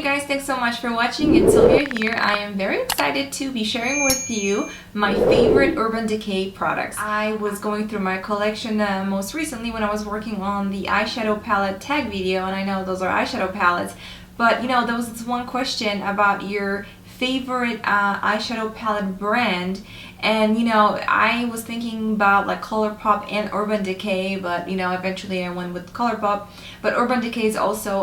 guys, thanks so much for watching. It's Sylvia here. I am very excited to be sharing with you my favorite Urban Decay products. I was going through my collection most recently when I was working on the eyeshadow palette tag video, and I know those are eyeshadow palettes, but you know, there was this one question about your favorite eyeshadow palette brand, and you know, I was thinking about like ColourPop and Urban Decay, but you know, eventually I went with ColourPop. But Urban Decay is also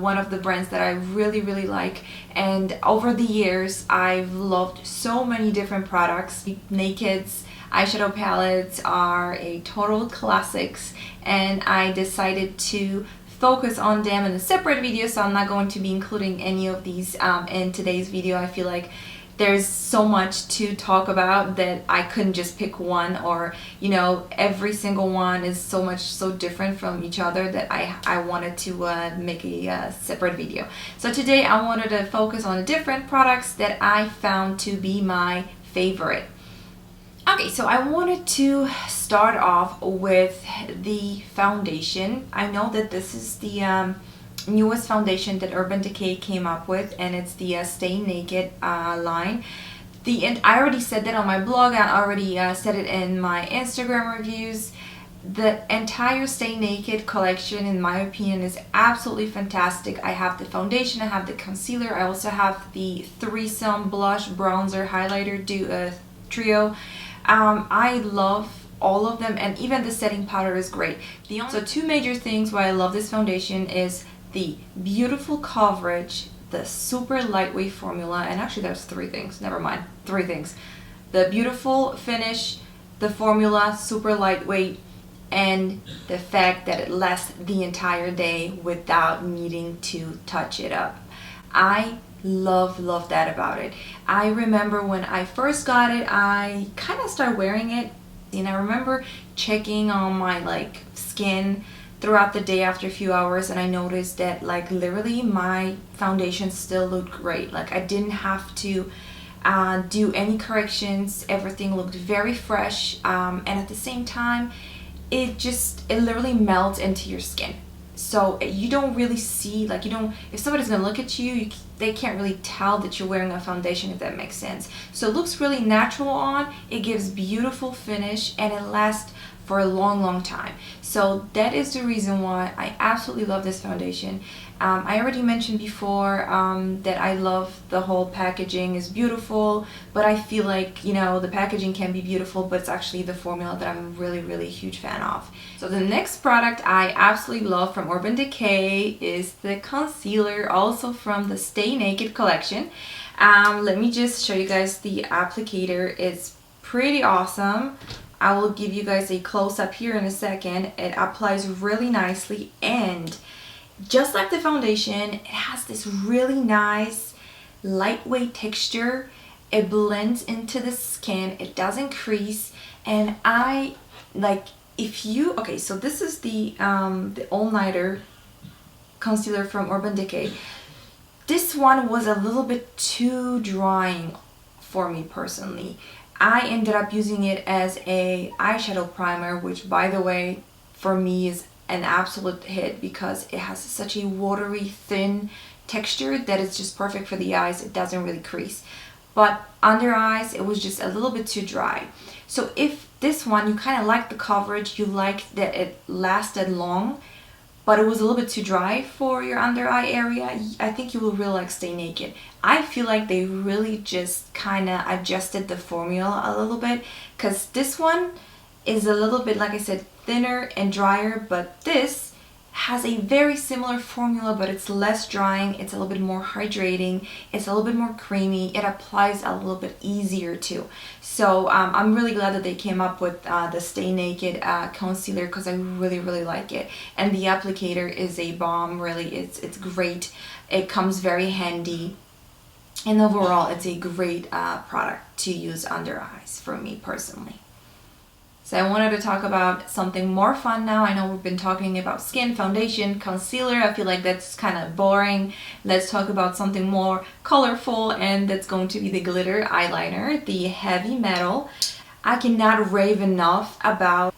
one of the brands that I really like, and over the years I've loved so many different products. Naked's eyeshadow palettes are a total classics, and I decided to focus on them in a separate video, so I'm not going to be including any of these in today's video. I feel like there's so much to talk about that I couldn't just pick one, or you know, every single one is so different from each other that I wanted to make a separate video. So today I wanted to focus on the different products that I found to be my favorite. Okay, so I wanted to start off with the foundation. I know that this is the newest foundation that Urban Decay came up with, and it's the Stay Naked line. I already said that on my blog, I already said it in my Instagram reviews. The entire Stay Naked collection, in my opinion, is absolutely fantastic. I have the foundation, I have the concealer, I also have the threesome blush, bronzer, highlighter trio. I love all of them, and even the setting powder is great. So two major things why I love this foundation is the beautiful coverage, the super lightweight formula, and actually there's three things, never mind, three things. The beautiful finish, the formula, super lightweight, and the fact that it lasts the entire day without needing to touch it up. I love that about it. I remember when I first got it, I kind of started wearing it, and I remember checking on my like skin throughout the day after a few hours, and I noticed that like literally my foundation still looked great. Like I didn't have to do any corrections. Everything looked very fresh, and at the same time it literally melts into your skin. So you don't really see, like, if somebody's gonna look at you, they can't really tell that you're wearing a foundation, if that makes sense. So it looks really natural on, it gives beautiful finish, and it lasts for a long time. So that is the reason why I absolutely love this foundation. I already mentioned before that I love the whole packaging is beautiful, but I feel like, you know, the packaging can be beautiful, but it's actually the formula that I'm really a huge fan of. So the next product I absolutely love from Urban Decay is the concealer, also from the Stay Naked collection. Let me just show you guys the applicator. It's pretty awesome. I will give you guys a close-up here in a second. It applies really nicely, and just like the foundation, it has this really nice lightweight texture. It blends into the skin, it doesn't crease, and I like, okay, so this is the all-nighter concealer from Urban Decay. This one was a little bit too drying for me personally. I ended up using it as a eyeshadow primer, which by the way for me is an absolute hit because it has such a watery thin texture that it's just perfect for the eyes. It doesn't really crease, but under eyes it was just a little bit too dry. So if this one, you kind of like the coverage, you like that it lasted long, but it was a little bit too dry for your under eye area, I think you will really like Stay Naked. I feel like they really just kind of adjusted the formula a little bit, because this one is a little bit, like I said, thinner and drier, but this has a very similar formula, but it's less drying, it's a little bit more hydrating, it's a little bit more creamy, it applies a little bit easier too. So I'm really glad that they came up with the Stay Naked concealer, because I really like it, and the applicator is a bomb. Really, it's great. It comes very handy, and overall it's a great product to use under eyes for me personally. So I wanted to talk about something more fun now. I know we've been talking about skin, foundation, concealer. I feel like that's kind of boring. Let's talk about something more colorful, and that's going to be the glitter eyeliner, the Heavy Metal. I cannot rave enough about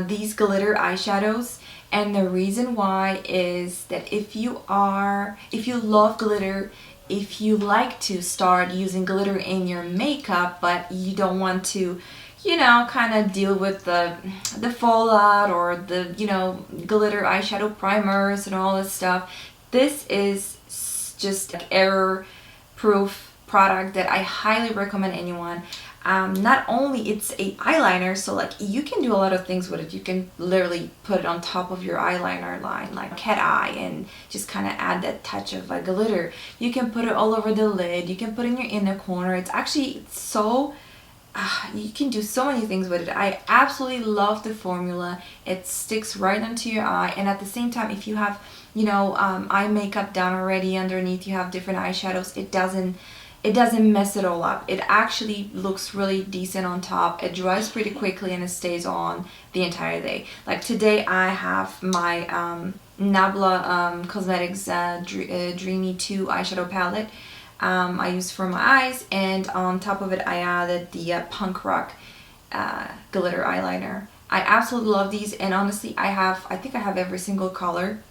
these glitter eyeshadows. And the reason why is that if you love glitter, if you like to start using glitter in your makeup, but you don't want to, you know, kind of deal with the fallout or the, you know, glitter eyeshadow primers and all this stuff, this is just like error proof product that I highly recommend anyone. Not only it's a eyeliner, so like you can do a lot of things with it. You can literally put it on top of your eyeliner line like cat eye and just kind of add that touch of like glitter. You can put it all over the lid. You can put it in your inner corner. It's actually so you can do so many things with it. I absolutely love the formula. It sticks right onto your eye, and at the same time, if you have, you know, eye makeup down already underneath, you have different eyeshadows, it doesn't mess it all up. It actually looks really decent on top. It dries pretty quickly and it stays on the entire day. Like today I have my Nabla Cosmetics Dreamy 2 eyeshadow palette. I used for my eyes, and on top of it I added the Punk Rock glitter eyeliner. I absolutely love these, and honestly I think I have every single color.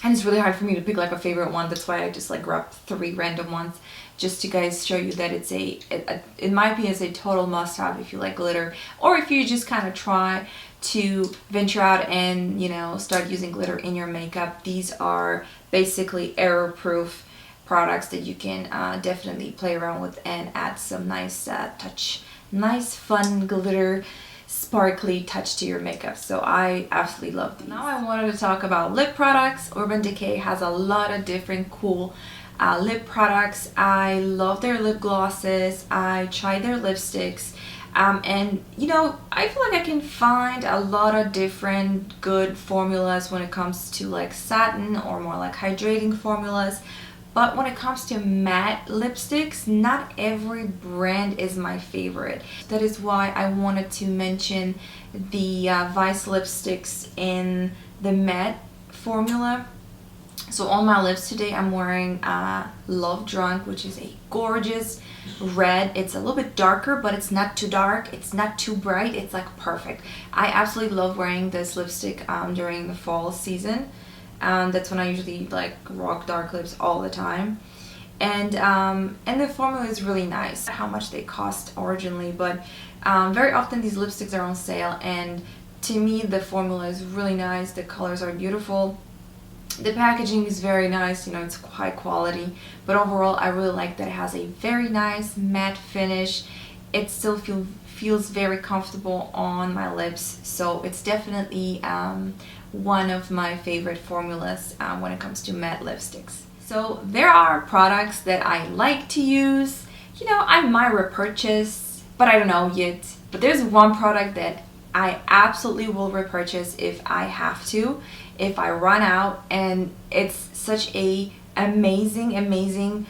And it's really hard for me to pick like a favorite one. That's why I just like grabbed 3 random ones just to guys show you that it's in my opinion, it's a total must-have if you like glitter, or if you just kind of try to venture out and, you know, start using glitter in your makeup. These are basically error-proof products that you can definitely play around with and add some nice nice fun glitter sparkly touch to your makeup. So I absolutely love these. Now I wanted to talk about lip products. Urban Decay has a lot of different cool lip products. I love their lip glosses. I tried their lipsticks. And you know, I feel like I can find a lot of different good formulas when it comes to like satin or more like hydrating formulas. But when it comes to matte lipsticks, not every brand is my favorite. That is why I wanted to mention the Vice lipsticks in the matte formula. So on my lips today I'm wearing Love Drunk, which is a gorgeous red. It's a little bit darker, but it's not too dark, it's not too bright, it's like perfect. I absolutely love wearing this lipstick during the fall season. That's when I usually like rock dark lips all the time, and the formula is really nice. How much they cost originally, but very often these lipsticks are on sale, and to me the formula is really nice. The colors are beautiful, the packaging is very nice, you know, it's high quality, but overall I really like that it has a very nice matte finish. It still feels very comfortable on my lips, so it's definitely one of my favorite formulas when it comes to matte lipsticks. So there are products that I like to use, you know, I might repurchase, but I don't know yet. But there's one product that I absolutely will repurchase if I have to, if I run out, and it's such a amazing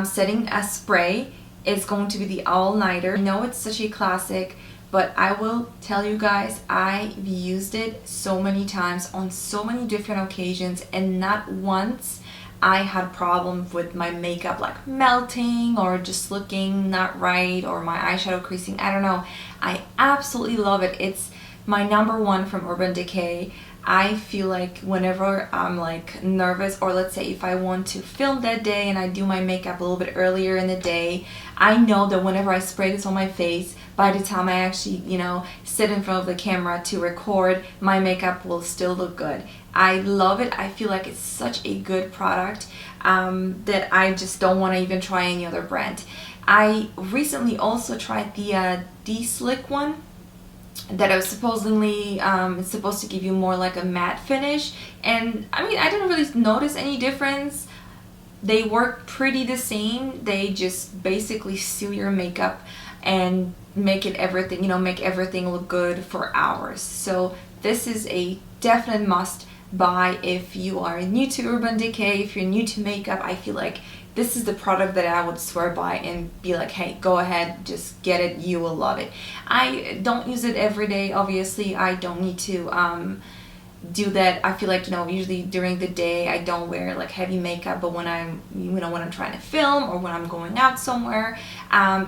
setting spray. It's going to be the All Nighter. I know it's such a classic, but I will tell you guys, I've used it so many times on so many different occasions, and not once I had problems with my makeup like melting or just looking not right or my eyeshadow creasing. I don't know. I absolutely love it. It's my #1 from Urban Decay. I feel like whenever I'm like nervous, or let's say if I want to film that day and I do my makeup a little bit earlier in the day, I know that whenever I spray this on my face, by the time I actually, you know, sit in front of the camera to record, my makeup will still look good. I love it. I feel like it's such a good product that I just don't want to even try any other brand. I recently also tried the D-Slick one that I was supposedly it's supposed to give you more like a matte finish, and I mean I didn't really notice any difference. They work pretty the same. They just basically seal your makeup and make everything, you know, make everything look good for hours. So this is a definite must buy if you are new to Urban Decay, if you're new to makeup. I feel like this is the product that I would swear by and be like, hey, go ahead, just get it, you will love it. I don't use it every day, obviously. I don't need to do that. I feel like, you know, usually during the day I don't wear like heavy makeup, but when I'm, you know, when I'm trying to film or when I'm going out somewhere,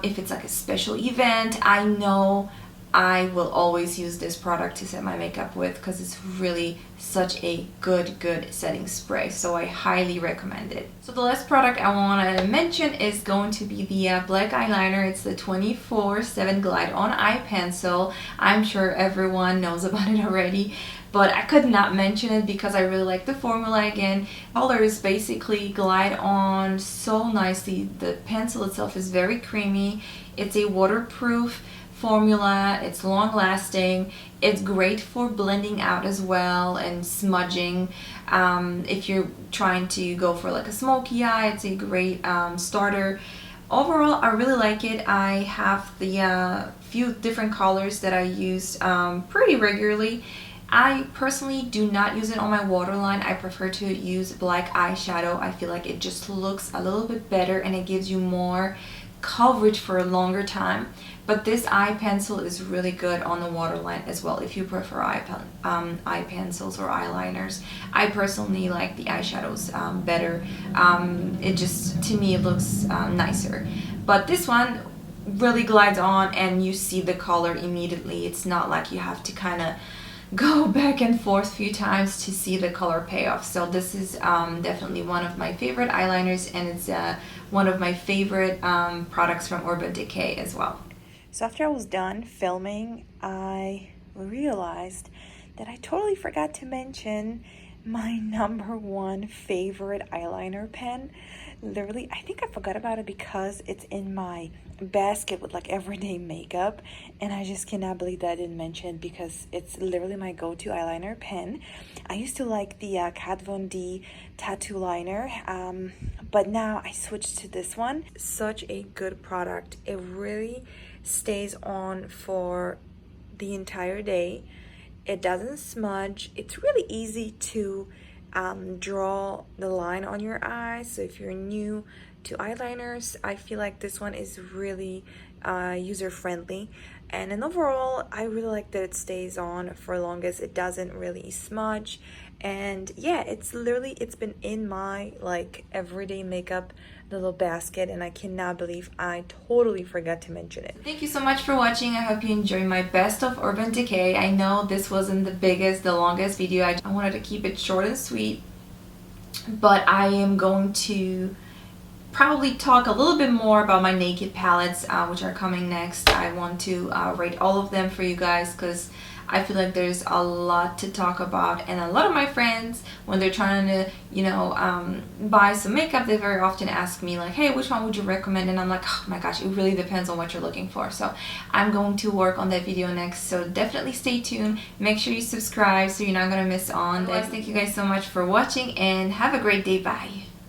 if it's like a special event, I know I will always use this product to set my makeup with because it's really such a good setting spray. So I highly recommend it. So the last product I want to mention is going to be the black eyeliner. It's the 24/7 Glide On Eye Pencil. I'm sure everyone knows about it already, but I could not mention it because I really like the formula. Again, colors basically glide on so nicely. The pencil itself is very creamy. It's a waterproof formula. It's long lasting. It's great for blending out as well and smudging. If you're trying to go for like a smoky eye, it's a great starter. Overall, I really like it. I have the few different colors that I use pretty regularly. I personally do not use it on my waterline. I prefer to use black eyeshadow. I feel like it just looks a little bit better and it gives you more coverage for a longer time. But this eye pencil is really good on the waterline as well if you prefer eye pencils or eyeliners. I personally like the eyeshadows better. It just, to me, it looks nicer. But this one really glides on and you see the color immediately. It's not like you have to kind of go back and forth a few times to see the color payoff. So this is definitely one of my favorite eyeliners, and it's one of my favorite products from Urban Decay as well. So after I was done filming, I realized that I totally forgot to mention my #1 favorite eyeliner pen. Literally, I think I forgot about it because it's in my basket with like everyday makeup, and I just cannot believe that I didn't mention it because it's literally my go-to eyeliner pen. I used to like the Kat Von D tattoo liner, but now I switched to this one. Such a good product. It really stays on for the entire day. It doesn't smudge. It's really easy to draw the line on your eyes. So if you're new to eyeliners, I feel like this one is really user-friendly. And then overall, I really like that it stays on for longest. It doesn't really smudge. And yeah, it's been in my like everyday makeup little basket, and I cannot believe I totally forgot to mention it. Thank you so much for watching. I hope you enjoyed my best of Urban Decay. I know this wasn't the longest video. I wanted to keep it short and sweet, but I am going to probably talk a little bit more about my naked palettes, which are coming next. I want to rate all of them for you guys because I feel like there's a lot to talk about, and a lot of my friends, when they're trying to, you know, buy some makeup, they very often ask me like, hey, which one would you recommend? And I'm like, oh my gosh, it really depends on what you're looking for. So I'm going to work on that video next, so definitely stay tuned. Make sure you subscribe so you're not gonna miss on this. Thank you guys so much for watching, and have a great day. Bye.